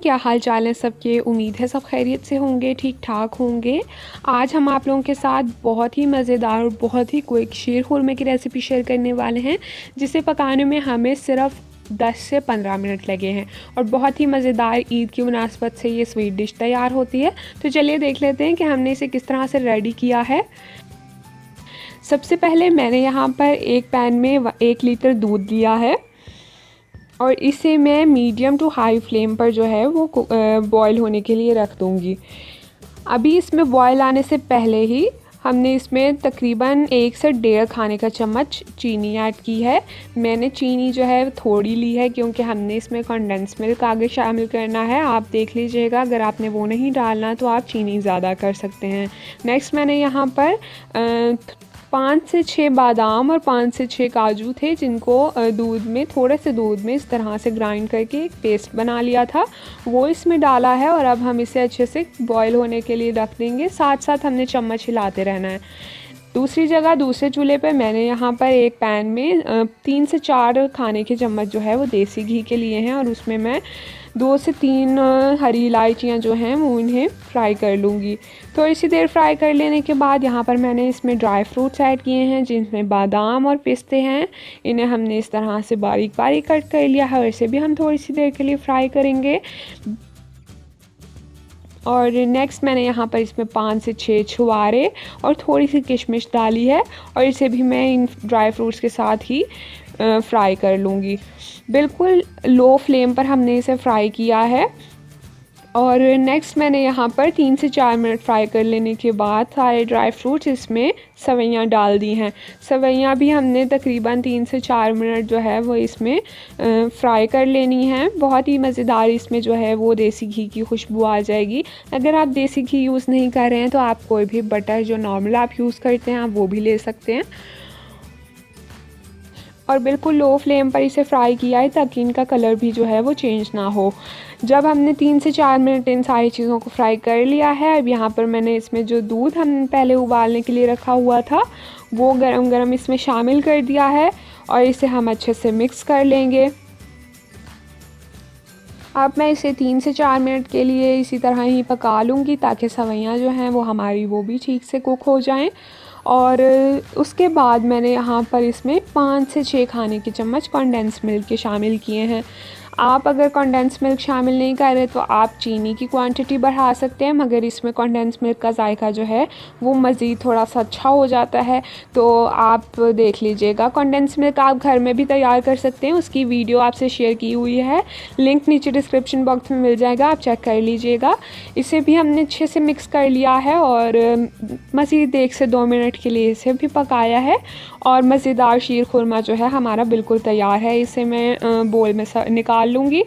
क्या हाल चाल है सबके। उम्मीद है सब खैरियत से होंगे, ठीक ठाक होंगे। आज हम आप लोगों के साथ बहुत ही मज़ेदार और बहुत ही क्विक शीर खुरमे की रेसिपी शेयर करने वाले हैं, जिसे पकाने में हमें सिर्फ 10 से 15 मिनट लगे हैं और बहुत ही मज़ेदार ईद की मुनासबत से ये स्वीट डिश तैयार होती है। तो चलिए देख लेते हैं कि हमने इसे किस तरह से रेडी किया है। सबसे पहले मैंने यहाँ पर एक पैन में 1 लीटर दूध लिया है और इसे मैं मीडियम टू हाई फ्लेम पर जो है वो बॉयल होने के लिए रख दूँगी। अभी इसमें बॉयल आने से पहले ही हमने इसमें तकरीबन 1 से 1.5 खाने का चम्मच चीनी ऐड की है। मैंने चीनी जो है थोड़ी ली है क्योंकि हमने इसमें कंडेंस मिल्क आगे शामिल करना है। आप देख लीजिएगा, अगर आपने वो नहीं डालना तो आप चीनी ज़्यादा कर सकते हैं। नेक्स्ट मैंने यहाँ पर 5 से 6 बादाम और 5 से 6 काजू थे, जिनको थोड़े से दूध में इस तरह से ग्राइंड करके एक पेस्ट बना लिया था, वो इसमें डाला है और अब हम इसे अच्छे से बॉईल होने के लिए रख देंगे। साथ साथ हमने चम्मच हिलाते रहना है। दूसरी जगह दूसरे चूल्हे पे मैंने यहाँ पर एक पैन में 3 से 4 खाने के चम्मच जो है वो देसी घी के लिए हैं और उसमें मैं 2 से 3 हरी इलायचियाँ जो हैं वो इन्हें फ्राई कर लूँगी। थोड़ी सी देर फ्राई कर लेने के बाद यहाँ पर मैंने इसमें ड्राई फ्रूट्स ऐड किए हैं, जिनमें बादाम और पिस्ते हैं। इन्हें हमने इस तरह से बारीक बारीक कट कर लिया है और इसे भी हम थोड़ी सी देर के लिए फ्राई करेंगे। और नेक्स्ट मैंने यहाँ पर इसमें 5 से 6 छुहारे और थोड़ी सी किशमिश डाली है और इसे भी मैं इन ड्राई फ्रूट्स के साथ ही फ्राई कर लूँगी। बिल्कुल लो फ्लेम पर हमने इसे फ्राई किया है। और नेक्स्ट मैंने यहाँ पर 3 से 4 मिनट फ्राई कर लेने के बाद सारे ड्राई फ्रूट्स इसमें सवैयाँ डाल दी हैं। सवैयाँ भी हमने तकरीबन 3 से 4 मिनट जो है वो इसमें फ्राई कर लेनी है। बहुत ही मज़ेदार इसमें जो है वो देसी घी की खुशबू आ जाएगी। अगर आप देसी घी यूज़ नहीं कर रहे हैं तो आप कोई भी बटर जो नॉर्मल आप यूज़ करते हैं आप वो भी ले सकते हैं। और बिल्कुल लो फ्लेम पर इसे फ्राई किया है ताकि इनका कलर भी जो है वो चेंज ना हो। जब हमने 3 से 4 मिनट इन सारी चीज़ों को फ्राई कर लिया है, अब यहाँ पर मैंने इसमें जो दूध हम पहले उबालने के लिए रखा हुआ था वो गरम गरम इसमें शामिल कर दिया है और इसे हम अच्छे से मिक्स कर लेंगे। अब मैं इसे 3 से 4 मिनट के लिए इसी तरह ही पका लूँगी ताकि सवैयाँ जो हैं वो हमारी वो भी ठीक से कुक हो जाएं। और उसके बाद मैंने यहाँ पर इसमें 5 से 6 खाने के चम्मच कंडेंस मिल्क के शामिल किए हैं। आप अगर कंडेंस मिल्क शामिल नहीं कर रहे तो आप चीनी की क्वांटिटी बढ़ा सकते हैं, मगर इसमें कंडेंस मिल्क का जायका जो है वो मज़ीद थोड़ा सा अच्छा हो जाता है। तो आप देख लीजिएगा, कंडेंस मिल्क आप घर में भी तैयार कर सकते हैं, उसकी वीडियो आपसे शेयर की हुई है, लिंक नीचे डिस्क्रिप्शन बॉक्स में मिल जाएगा, आप चेक कर लीजिएगा। इसे भी हमने अच्छे से मिक्स कर लिया है और मज़ीद 1 से 2 मिनट के लिए इसे भी पकाया है और मज़ेदार शीर खुरमा जो है हमारा बिल्कुल तैयार है। इसे मैं बोल में निकाल लूँगी।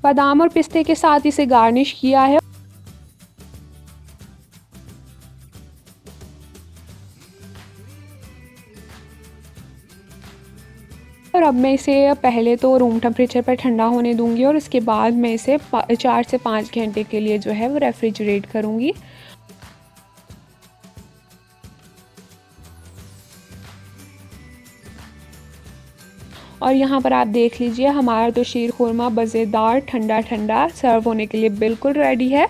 बादाम और पिस्ते के साथ इसे गार्निश किया है और अब मैं इसे पहले तो रूम टेम्परेचर पर ठंडा होने दूंगी और उसके बाद मैं इसे 4 से 5 घंटे के लिए जो है वो रेफ्रिजरेट करूंगी। और यहाँ पर आप देख लीजिए, हमारा तो शीर खुरमा मज़ेदार ठंडा ठंडा सर्व होने के लिए बिल्कुल रेडी है।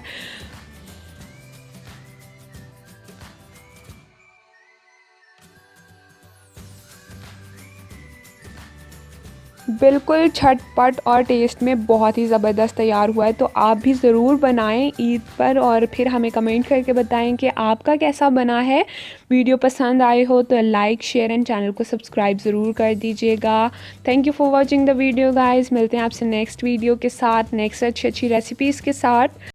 बिल्कुल झटपट और टेस्ट में बहुत ही ज़बरदस्त तैयार हुआ है। तो आप भी ज़रूर बनाएं ईद पर और फिर हमें कमेंट करके बताएं कि आपका कैसा बना है। वीडियो पसंद आए हो तो लाइक शेयर एंड चैनल को सब्सक्राइब ज़रूर कर दीजिएगा। Thank you for watching the video guys. मिलते हैं आपसे नेक्स्ट वीडियो के साथ, नेक्स्ट अच्छी अच्छी रेसिपीज़ के साथ।